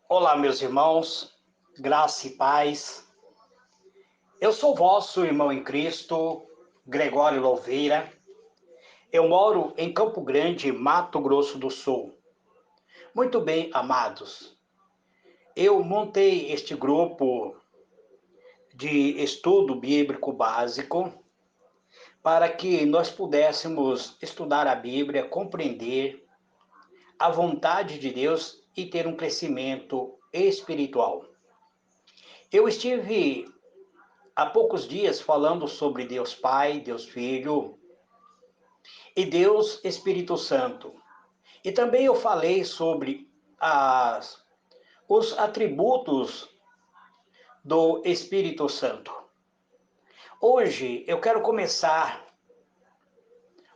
Olá, meus irmãos, graça e paz. Eu sou vosso irmão em Cristo, Gregório Louveira. Eu moro em Campo Grande, Mato Grosso do Sul. Muito bem, amados. Eu montei este grupo de estudo bíblico básico para que nós pudéssemos estudar a Bíblia, compreender a vontade de Deus e ter um crescimento espiritual. Eu estive há poucos dias falando sobre Deus Pai, Deus Filho e Deus Espírito Santo. E também eu falei sobre os atributos do Espírito Santo. Hoje eu quero começar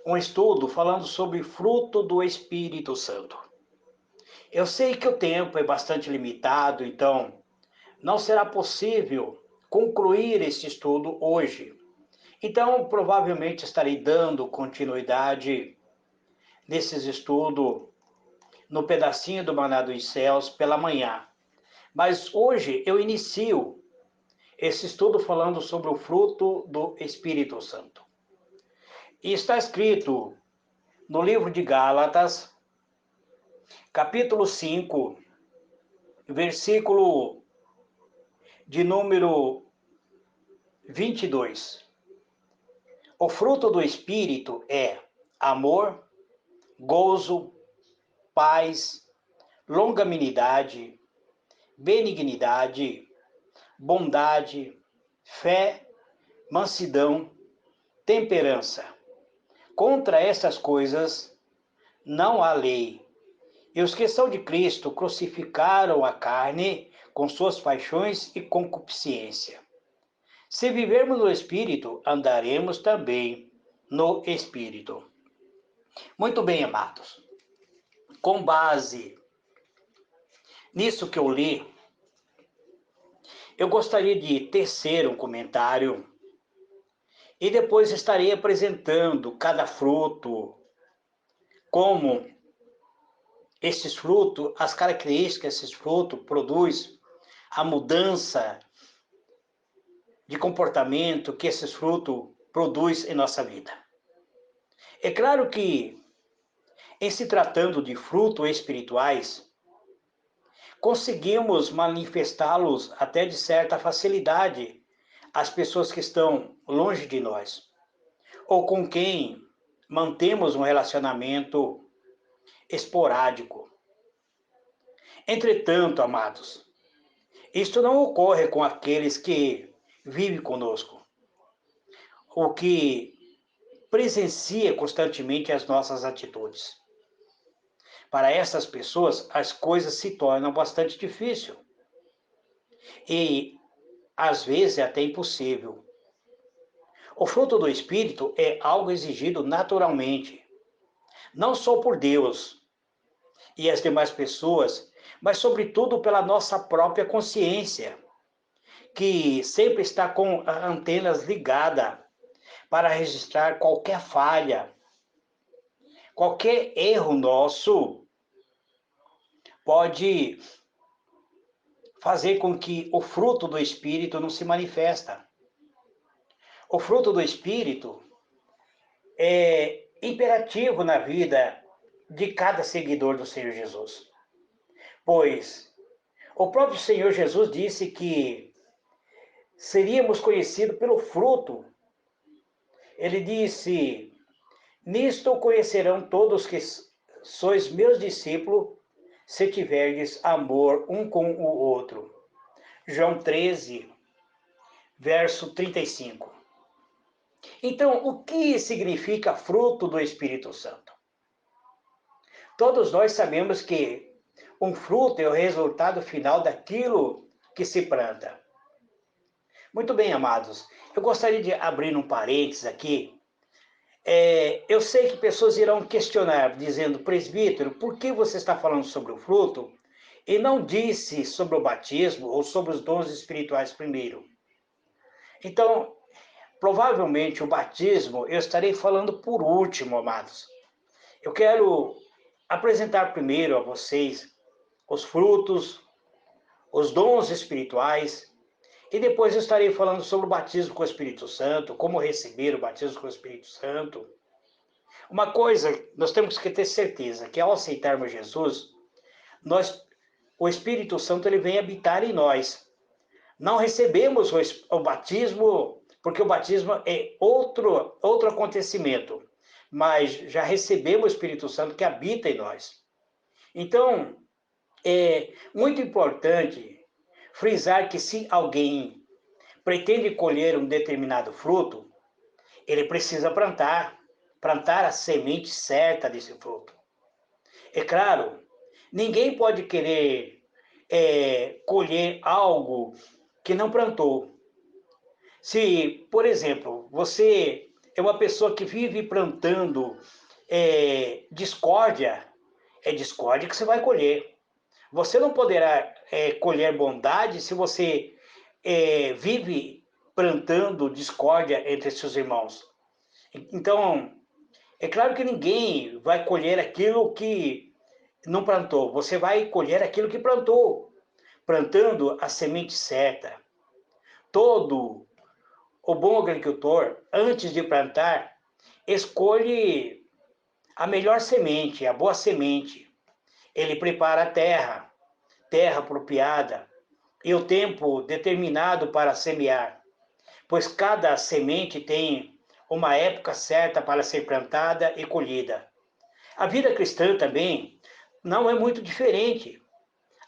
um estudo falando sobre fruto do Espírito Santo. Eu sei que o tempo é bastante limitado, então não será possível concluir este estudo hoje. Então, provavelmente estarei dando continuidade nesses estudos no pedacinho do Maná dos Céus pela manhã. Mas hoje eu inicio esse estudo falando sobre o fruto do Espírito Santo. E está escrito no livro de Gálatas, capítulo 5, versículo de número 22. O fruto do Espírito é amor, gozo, paz, longanimidade, benignidade, bondade, fé, mansidão, temperança. Contra estas coisas não há lei. E os que são de Cristo crucificaram a carne com suas paixões e concupiscência. Se vivermos no Espírito, andaremos também no Espírito. Muito bem, amados. Com base nisso que eu li, eu gostaria de tecer um comentário e depois estarei apresentando cada fruto, como esses frutos, as características que esses frutos produzem, a mudança de comportamento que esses frutos produzem em nossa vida. É claro que, em se tratando de frutos espirituais, conseguimos manifestá-los até de certa facilidade às pessoas que estão longe de nós, ou com quem mantemos um relacionamento esporádico. Entretanto, amados, isto não ocorre com aqueles que vivem conosco, o que presencia constantemente as nossas atitudes. Para essas pessoas, as coisas se tornam bastante difíceis e, às vezes, até impossível. O fruto do Espírito é algo exigido naturalmente, não só por Deus e as demais pessoas, mas, sobretudo, pela nossa própria consciência, que sempre está com as antenas ligadas para registrar qualquer falha, qualquer erro nosso pode fazer com que o fruto do Espírito não se manifesta. O fruto do Espírito é imperativo na vida de cada seguidor do Senhor Jesus. Pois o próprio Senhor Jesus disse que seríamos conhecidos pelo fruto. Ele disse: nisto conhecerão todos que sois meus discípulos, se tiverdes amor um com o outro. João 13, verso 35. Então, o que significa fruto do Espírito Santo? Todos nós sabemos que um fruto é o resultado final daquilo que se planta. Muito bem, amados. Eu gostaria de abrir um parênteses aqui. Eu sei que pessoas irão questionar, dizendo: presbítero, por que você está falando sobre o fruto e não disse sobre o batismo ou sobre os dons espirituais primeiro? Então, provavelmente o batismo eu estarei falando por último, amados. Eu quero apresentar primeiro a vocês os frutos, os dons espirituais, e depois eu estarei falando sobre o batismo com o Espírito Santo, como receber o batismo com o Espírito Santo. Uma coisa, nós temos que ter certeza que ao aceitarmos Jesus, o Espírito Santo ele vem habitar em nós. Não recebemos o batismo, porque o batismo é outro acontecimento, mas já recebemos o Espírito Santo que habita em nós. Então, é muito importante frisar que se alguém pretende colher um determinado fruto, ele precisa plantar a semente certa desse fruto. É claro, ninguém pode querer colher algo que não plantou. Se, por exemplo, você é uma pessoa que vive plantando discórdia, é discórdia que você vai colher. Você não poderá colher bondade se você vive plantando discórdia entre seus irmãos. Então, é claro que ninguém vai colher aquilo que não plantou. Você vai colher aquilo que plantou, plantando a semente certa. Todo o bom agricultor, antes de plantar, escolhe a melhor semente, a boa semente. Ele prepara a terra apropriada e o tempo determinado para semear, pois cada semente tem uma época certa para ser plantada e colhida. A vida cristã também não é muito diferente.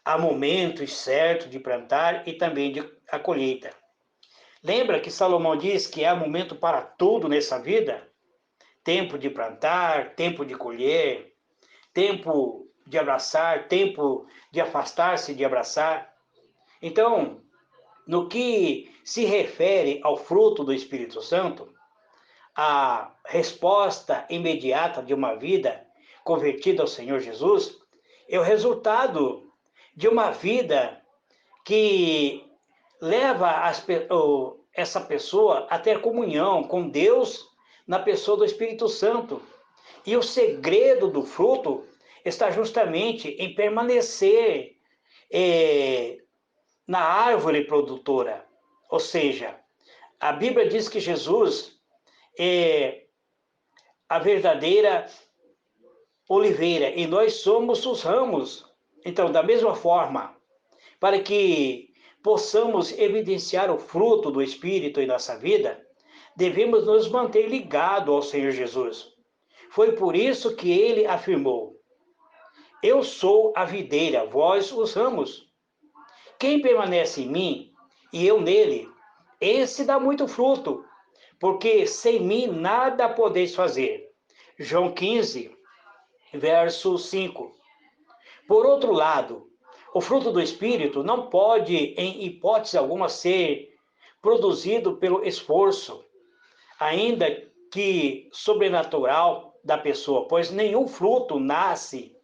Há momentos certos de plantar e também de a colheita. Lembra que Salomão diz que há momento para tudo nessa vida? Tempo de plantar, tempo de colher, tempo de abraçar, tempo de afastar-se de abraçar. Então, no que se refere ao fruto do Espírito Santo, a resposta imediata de uma vida convertida ao Senhor Jesus é o resultado de uma vida que leva essa pessoa a ter comunhão com Deus na pessoa do Espírito Santo. E o segredo do fruto está justamente em permanecer na árvore produtora. Ou seja, a Bíblia diz que Jesus é a verdadeira oliveira e nós somos os ramos. Então, da mesma forma, para que possamos evidenciar o fruto do Espírito em nossa vida, devemos nos manter ligados ao Senhor Jesus. Foi por isso que ele afirmou: Eu sou a videira, vós os ramos. Quem permanece em mim e eu nele, esse dá muito fruto, porque sem mim nada podeis fazer. João 15, verso 5. Por outro lado, o fruto do Espírito não pode, em hipótese alguma, ser produzido pelo esforço, ainda que sobrenatural da pessoa, pois nenhum fruto nasce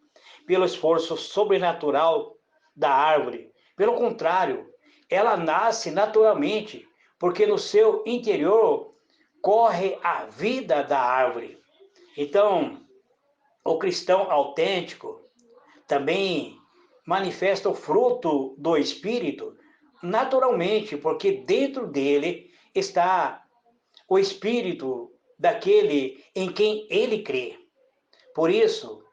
pelo esforço sobrenatural da árvore. Pelo contrário, ela nasce naturalmente, porque no seu interior corre a vida da árvore. Então, o cristão autêntico também manifesta o fruto do Espírito naturalmente, porque dentro dele está o Espírito daquele em quem ele crê. Por isso,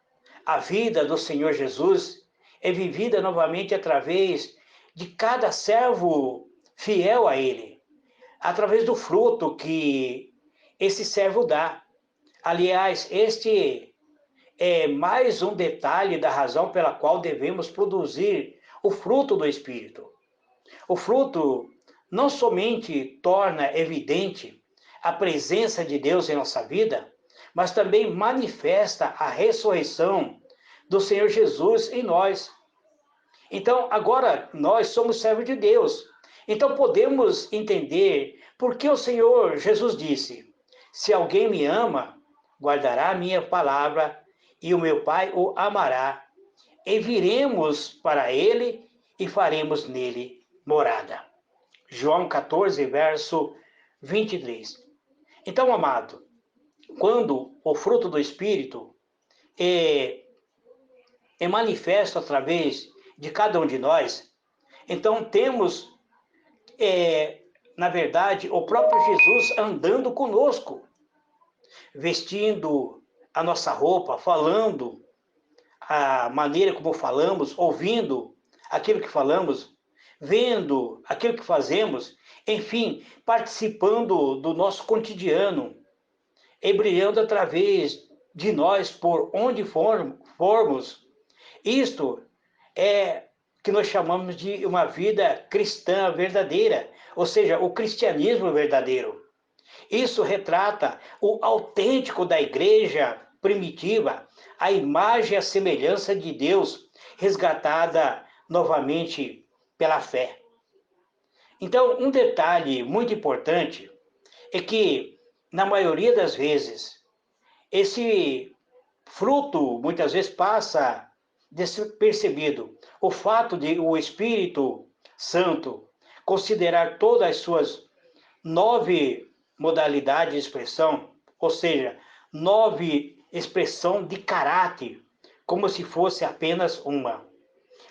a vida do Senhor Jesus é vivida novamente através de cada servo fiel a ele, através do fruto que esse servo dá. Aliás, este é mais um detalhe da razão pela qual devemos produzir o fruto do Espírito. O fruto não somente torna evidente a presença de Deus em nossa vida, mas também manifesta a ressurreição do Senhor Jesus em nós. Então, agora nós somos servos de Deus. Então podemos entender por que o Senhor Jesus disse: Se alguém me ama, guardará a minha palavra, e o meu Pai o amará, e viremos para ele e faremos nele morada. João 14, verso 23. Então, amado, quando o fruto do Espírito é manifesto através de cada um de nós, então temos, na verdade, o próprio Jesus andando conosco, vestindo a nossa roupa, falando a maneira como falamos, ouvindo aquilo que falamos, vendo aquilo que fazemos, enfim, participando do nosso cotidiano, e brilhando através de nós por onde formos. Isto é que nós chamamos de uma vida cristã verdadeira, ou seja, o cristianismo verdadeiro. Isso retrata o autêntico da igreja primitiva, a imagem e a semelhança de Deus, resgatada novamente pela fé. Então, um detalhe muito importante é que, na maioria das vezes, esse fruto muitas vezes passa despercebido. O fato de o Espírito Santo considerar todas as suas 9 modalidades de expressão, ou seja, 9 expressão de caráter, como se fosse apenas uma.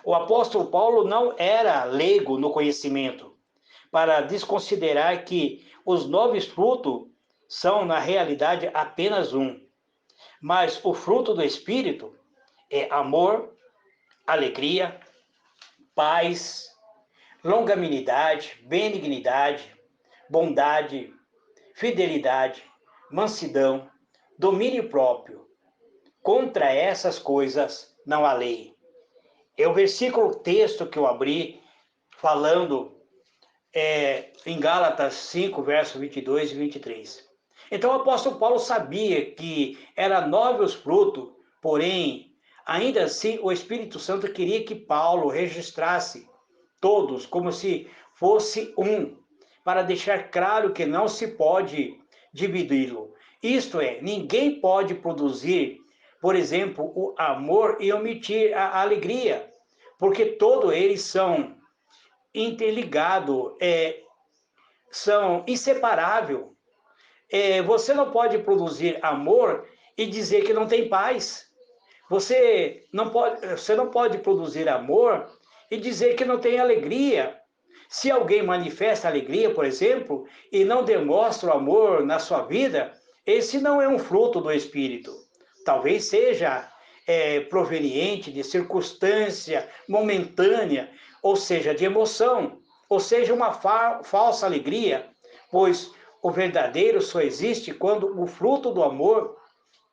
O apóstolo Paulo não era leigo no conhecimento, para desconsiderar que os 9 frutos são, na realidade, apenas um. Mas o fruto do Espírito é amor, alegria, paz, longanimidade, benignidade, bondade, fidelidade, mansidão, domínio próprio. Contra essas coisas não há lei. É o versículo texto que eu abri falando em Gálatas 5, versos 22 e 23. Então o apóstolo Paulo sabia que eram 9 os frutos, porém, ainda assim, o Espírito Santo queria que Paulo registrasse todos como se fosse um, para deixar claro que não se pode dividi-lo. Isto é, ninguém pode produzir, por exemplo, o amor e omitir a alegria, porque todos eles são interligados, são inseparáveis. Você não pode produzir amor e dizer que não tem paz. Você não pode produzir amor e dizer que não tem alegria. Se alguém manifesta alegria, por exemplo, e não demonstra o amor na sua vida, esse não é um fruto do Espírito. Talvez seja proveniente de circunstância momentânea, ou seja, de emoção, ou seja, uma falsa alegria, pois o verdadeiro só existe quando o fruto do amor,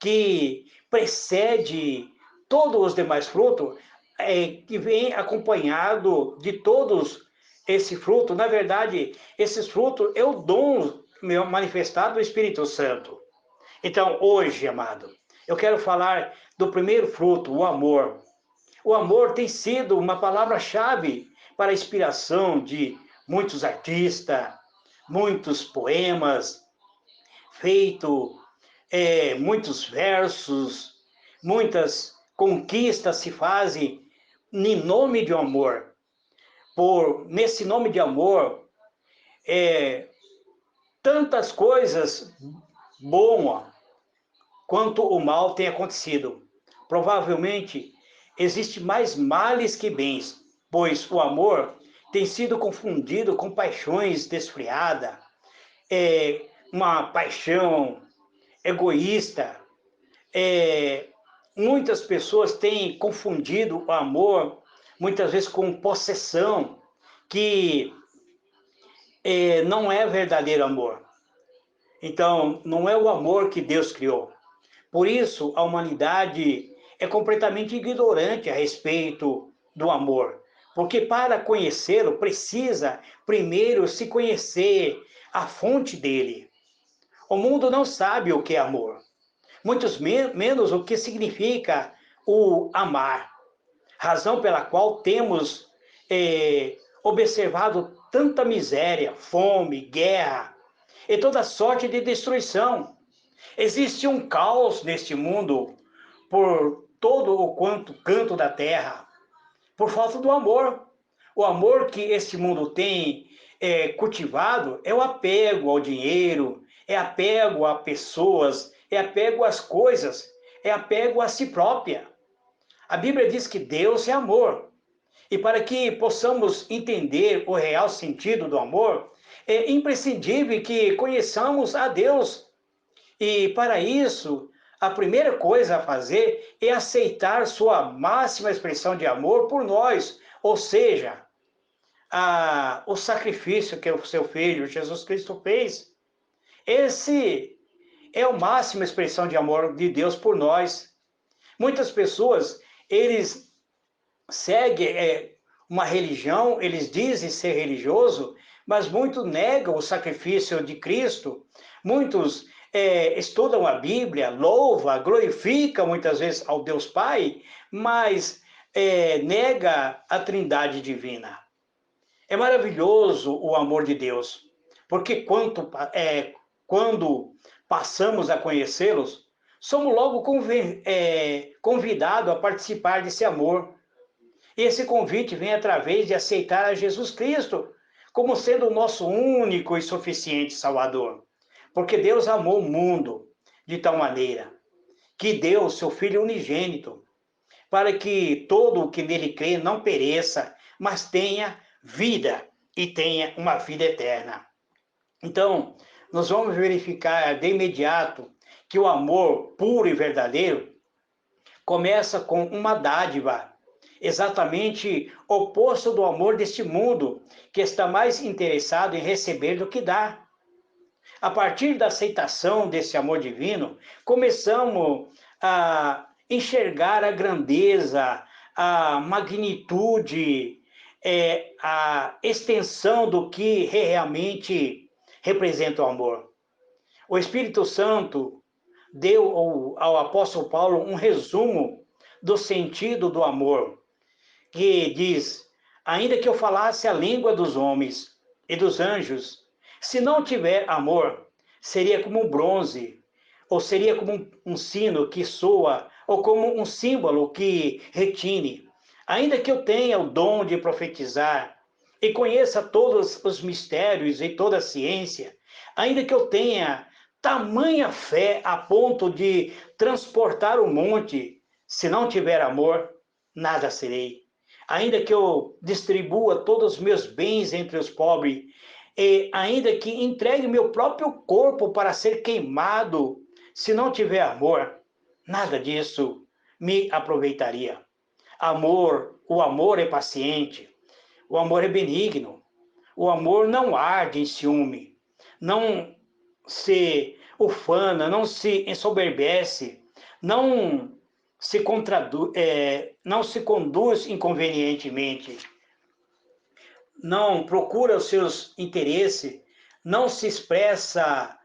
que precede todos os demais frutos, que vem acompanhado de todos esse fruto. Na verdade, esses frutos é o dom manifestado do Espírito Santo. Então, hoje, amado, eu quero falar do primeiro fruto, o amor. O amor tem sido uma palavra-chave para a inspiração de muitos artistas, muitos poemas, feito muitos versos, muitas conquistas se fazem em nome de amor. Nesse nome de amor, tantas coisas boas quanto o mal tem acontecido. Provavelmente, existe mais males que bens, pois o amor tem sido confundido com paixões desfreadas, uma paixão egoísta. Muitas pessoas têm confundido o amor, muitas vezes, com possessão, que não é verdadeiro amor. Então, não é o amor que Deus criou. Por isso, a humanidade é completamente ignorante a respeito do amor. Porque para conhecê-lo, precisa primeiro se conhecer a fonte dele. O mundo não sabe o que é amor, muitos menos o que significa o amar. Razão pela qual temos observado tanta miséria, fome, guerra e toda sorte de destruição. Existe um caos neste mundo por todo o canto da terra, por falta do amor. O amor que este mundo tem cultivado é o apego ao dinheiro, é apego a pessoas, é apego às coisas, é apego a si própria. A Bíblia diz que Deus é amor. E para que possamos entender o real sentido do amor, é imprescindível que conheçamos a Deus. E para isso, a primeira coisa a fazer é aceitar sua máxima expressão de amor por nós, ou seja, o sacrifício que o seu Filho Jesus Cristo fez. Esse é a máxima expressão de amor de Deus por nós. Muitas pessoas, eles seguem uma religião, eles dizem ser religioso, mas muitos negam o sacrifício de Cristo. Muitos estudam a Bíblia, louvam, glorificam muitas vezes ao Deus Pai, mas nega a Trindade Divina. É maravilhoso o amor de Deus, porque quando passamos a conhecê-los, somos logo convidados a participar desse amor. E esse convite vem através de aceitar a Jesus Cristo como sendo o nosso único e suficiente Salvador. Porque Deus amou o mundo de tal maneira que deu o seu Filho unigênito, para que todo o que nele crê não pereça, mas tenha vida e tenha uma vida eterna. Então, nós vamos verificar de imediato que o amor puro e verdadeiro começa com uma dádiva, exatamente oposto do amor deste mundo, que está mais interessado em receber do que dar. A partir da aceitação desse amor divino, começamos a enxergar a grandeza, a magnitude, a extensão do que realmente representa o amor. O Espírito Santo deu ao apóstolo Paulo um resumo do sentido do amor, que diz: ainda que eu falasse a língua dos homens e dos anjos, se não tiver amor, seria como um bronze, ou seria como um sino que soa, ou como um símbolo que retine. Ainda que eu tenha o dom de profetizar e conheça todos os mistérios e toda a ciência, ainda que eu tenha tamanha fé a ponto de transportar o monte, se não tiver amor, nada serei. Ainda que eu distribua todos os meus bens entre os pobres, e ainda que entregue meu próprio corpo para ser queimado, se não tiver amor, nada disso me aproveitaria. O amor é paciente, o amor é benigno, o amor não arde em ciúme, não se ufana, não se ensoberbece, não não se conduz inconvenientemente, não procura os seus interesses, não se expressa,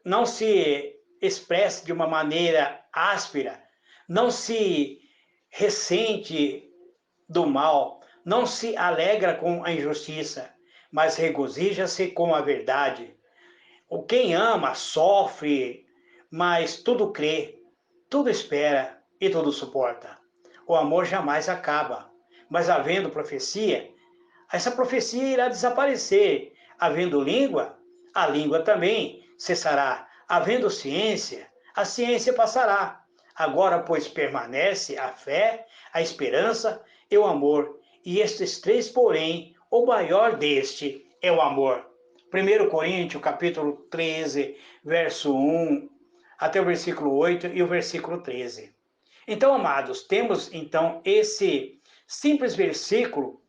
não se expressa de uma maneira áspera, não se ressente do mal, não se alegra com a injustiça, mas regozija-se com a verdade. O quem ama sofre, mas tudo crê, tudo espera e tudo suporta. O amor jamais acaba, mas havendo profecia, essa profecia irá desaparecer. Havendo língua, a língua também cessará. Havendo ciência, a ciência passará. Agora, pois, permanece a fé, a esperança e o amor. E estes três, porém, o maior deste é o amor. 1 Coríntios, capítulo 13, verso 1, até o versículo 8 e o versículo 13. Então, amados, temos então esse simples versículo,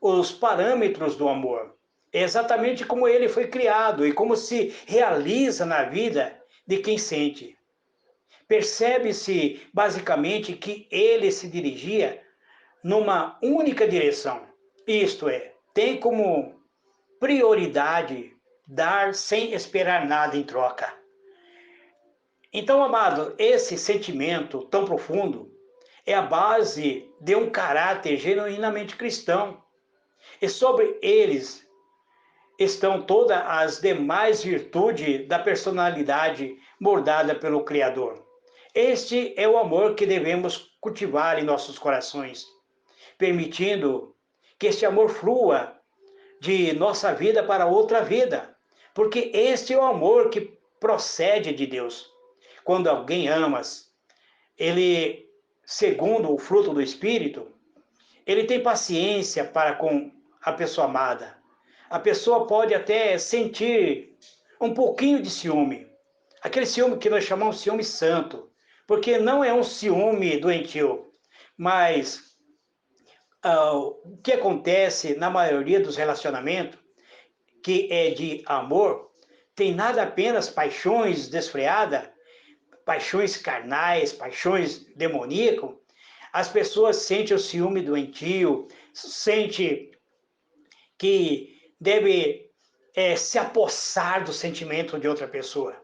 os parâmetros do amor. É exatamente como ele foi criado e como se realiza na vida de quem sente. Percebe-se basicamente que ele se dirigia numa única direção, isto é, tem como prioridade dar sem esperar nada em troca. Então, amado, esse sentimento tão profundo é a base de um caráter genuinamente cristão. E sobre eles estão todas as demais virtudes da personalidade moldada pelo Criador. Este é o amor que devemos cultivar em nossos corações, permitindo que este amor flua de nossa vida para outra vida, porque este é o amor que procede de Deus. Quando alguém amas, ele, segundo o fruto do Espírito, ele tem paciência para com a pessoa amada. A pessoa pode até sentir um pouquinho de ciúme. Aquele ciúme que nós chamamos de ciúme santo, porque não é um ciúme doentio, mas o que acontece na maioria dos relacionamentos, que é de amor, tem nada apenas paixões desfreadas, paixões carnais, paixões demoníacas. As pessoas sentem o ciúme doentio, sentem que deve se apossar do sentimento de outra pessoa.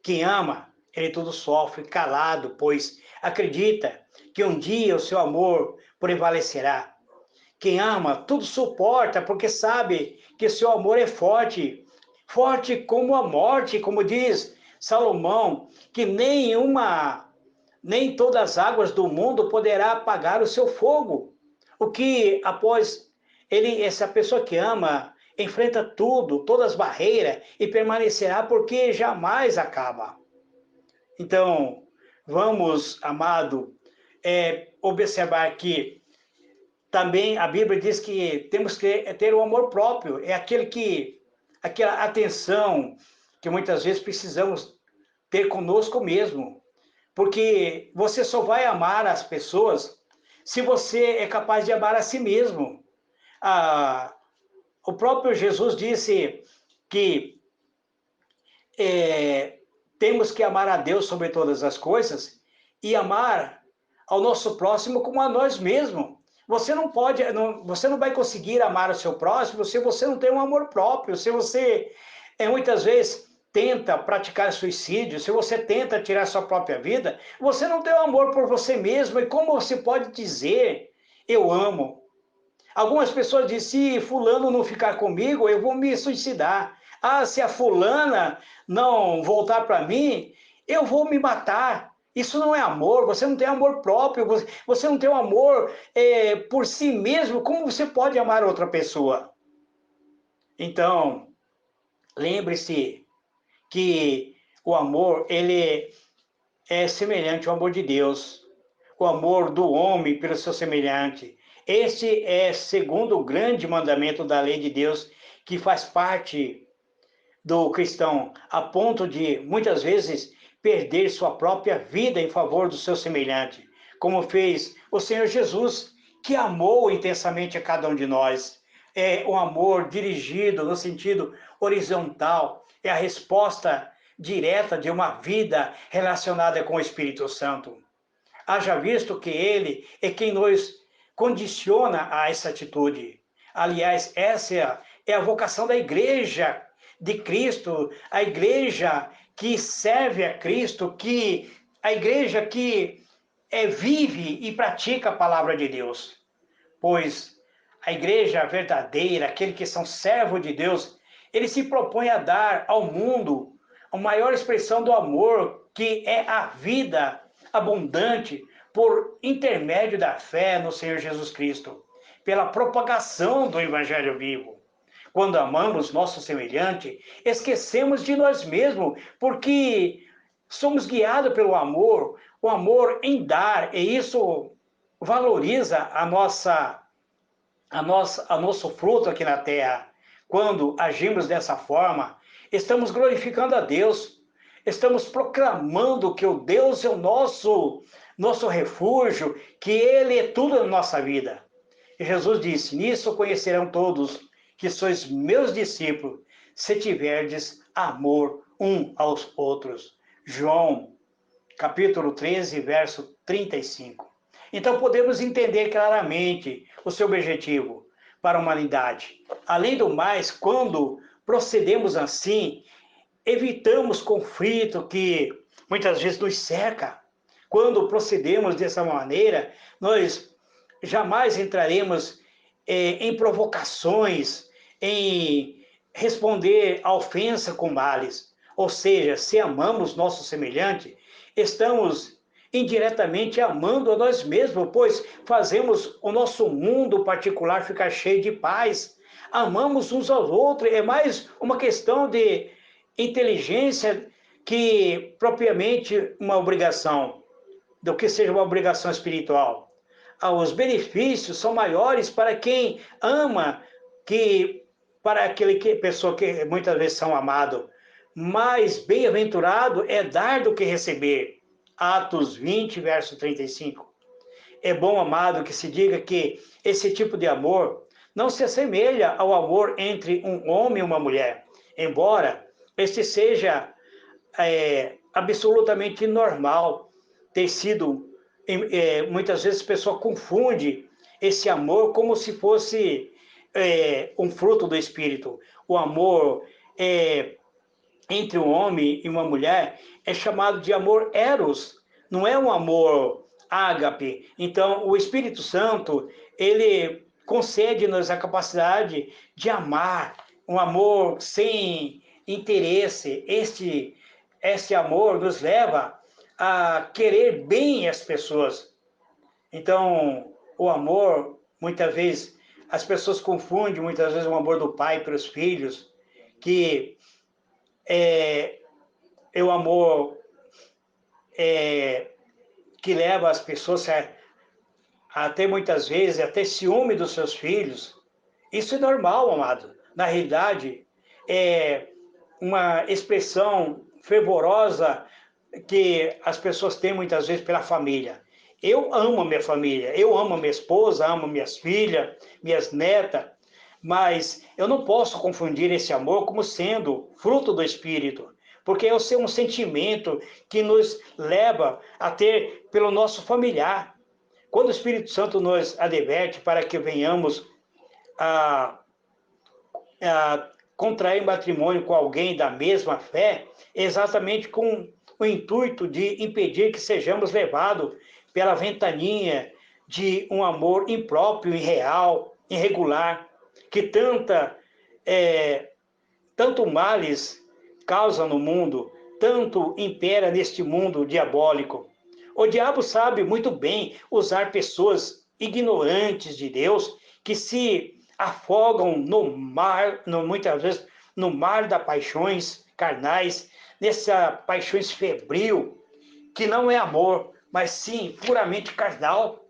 Quem ama, ele tudo sofre, calado, pois acredita que um dia o seu amor prevalecerá. Quem ama, tudo suporta, porque sabe que seu amor é forte, forte como a morte, como diz Salomão, que nem todas as águas do mundo poderá apagar o seu fogo. O que após essa pessoa que ama, enfrenta tudo, todas as barreiras e permanecerá porque jamais acaba. Então, vamos, amado, observar que também a Bíblia diz que temos que ter o amor próprio, é aquela atenção que muitas vezes precisamos ter conosco mesmo, porque você só vai amar as pessoas se você é capaz de amar a si mesmo. O próprio Jesus disse que temos que amar a Deus sobre todas as coisas e amar ao nosso próximo como a nós mesmos. Você não vai conseguir amar o seu próximo se você não tem um amor próprio, se você muitas vezes tenta praticar suicídio, se você tenta tirar sua própria vida, você não tem um amor por você mesmo. E como você pode dizer, eu amo? Algumas pessoas dizem, se fulano não ficar comigo, eu vou me suicidar. Ah, se a fulana não voltar para mim, eu vou me matar. Isso não é amor, você não tem amor próprio, você não tem um amor por si mesmo. Como você pode amar outra pessoa? Então, lembre-se que o amor, ele é semelhante ao amor de Deus, o amor do homem pelo seu semelhante. Este é segundo o grande mandamento da lei de Deus, que faz parte do cristão, a ponto de, muitas vezes, perder sua própria vida em favor do seu semelhante, como fez o Senhor Jesus, que amou intensamente a cada um de nós. É um amor dirigido no sentido horizontal, é a resposta direta de uma vida relacionada com o Espírito Santo. Haja visto que ele é quem nos condiciona a essa atitude. Aliás, essa é a vocação da igreja de Cristo, a igreja que serve a Cristo, a igreja que vive e pratica a palavra de Deus. Pois a igreja verdadeira, aquele que são servos de Deus, ele se propõe a dar ao mundo a maior expressão do amor, que é a vida abundante por intermédio da fé no Senhor Jesus Cristo, pela propagação do Evangelho vivo. Quando amamos nosso semelhante, esquecemos de nós mesmos, porque somos guiados pelo amor, o amor em dar, e isso valoriza nosso fruto aqui na terra. Quando agimos dessa forma, estamos glorificando a Deus, estamos proclamando que o Deus é o nosso refúgio, que Ele é tudo na nossa vida. E Jesus disse, nisso conhecerão todos que sois meus discípulos, se tiverdes amor um aos outros. João, capítulo 13, verso 35. Então podemos entender claramente o seu objetivo para a humanidade. Além do mais, quando procedemos assim, evitamos conflito que muitas vezes nos cerca. Quando procedemos dessa maneira, nós jamais entraremos em provocações, em responder à ofensa com males. Ou seja, se amamos nosso semelhante, estamos indiretamente amando a nós mesmos, pois fazemos o nosso mundo particular ficar cheio de paz. Amamos uns aos outros, é mais uma questão de inteligência que propriamente uma obrigação, do que seja uma obrigação espiritual. os benefícios são maiores para quem ama, que para pessoa que muitas vezes são amado. Mais bem-aventurado é dar do que receber. Atos 20, verso 35. É bom, amado, que se diga que esse tipo de amor não se assemelha ao amor entre um homem e uma mulher, embora este seja absolutamente normal ter sido. Muitas vezes a pessoa confunde esse amor como se fosse um fruto do Espírito. O amor entre um homem e uma mulher é chamado de amor eros, não é um amor ágape. Então, o Espírito Santo, ele concede-nos a capacidade de amar, um amor sem interesse. Este amor nos leva a querer bem as pessoas. Então, o amor, muitas vezes, as pessoas confundem muitas vezes o amor do pai para os filhos, que é o amor que leva as pessoas a ter muitas vezes até ciúme dos seus filhos. Isso é normal, amado. Na realidade, é uma expressão fervorosa que as pessoas têm muitas vezes pela família. Eu amo a minha família, eu amo a minha esposa, amo minhas filhas, minhas netas, mas eu não posso confundir esse amor como sendo fruto do Espírito, porque é um sentimento que nos leva a ter pelo nosso familiar. Quando o Espírito Santo nos adverte para que venhamos a contrair matrimônio com alguém da mesma fé, exatamente com o intuito de impedir que sejamos levados pela ventania de um amor impróprio, irreal, irregular, que tanto males causa no mundo, tanto impera neste mundo diabólico. O diabo sabe muito bem usar pessoas ignorantes de Deus que se afogam no mar, muitas vezes no mar das paixões carnais, nessa paixões febril, que não é amor, mas sim puramente carnal.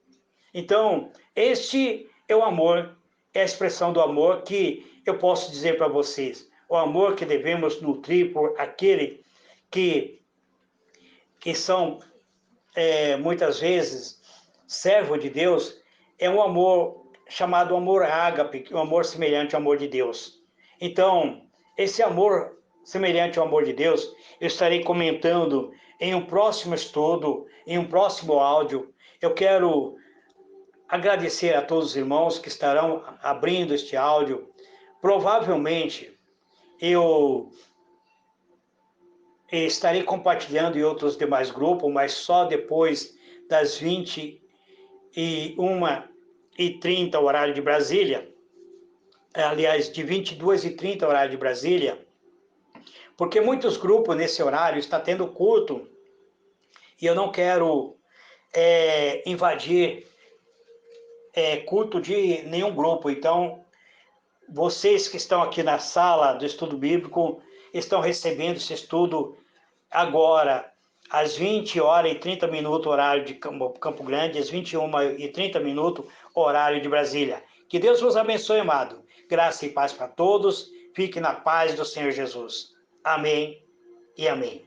Então, este é o amor, é a expressão do amor que eu posso dizer para vocês. O amor que devemos nutrir por aquele que são, muitas vezes, servo de Deus, é um amor chamado amor ágape, um amor semelhante ao amor de Deus. Então, esse amor semelhante ao amor de Deus, eu estarei comentando em um próximo estudo, em um próximo áudio. Eu quero agradecer a todos os irmãos que estarão abrindo este áudio. Provavelmente eu estarei compartilhando em outros demais grupos, mas só depois das 21h30, horário de Brasília. Aliás, de 22h30, horário de Brasília, porque muitos grupos nesse horário estão tendo culto e eu não quero invadir culto de nenhum grupo. Então, vocês que estão aqui na sala do estudo bíblico estão recebendo esse estudo agora, às 20h30, horário de Campo Grande, às 21h30, horário de Brasília. Que Deus vos abençoe, amado. Graça e paz para todos. Fique na paz do Senhor Jesus. Amém e amém.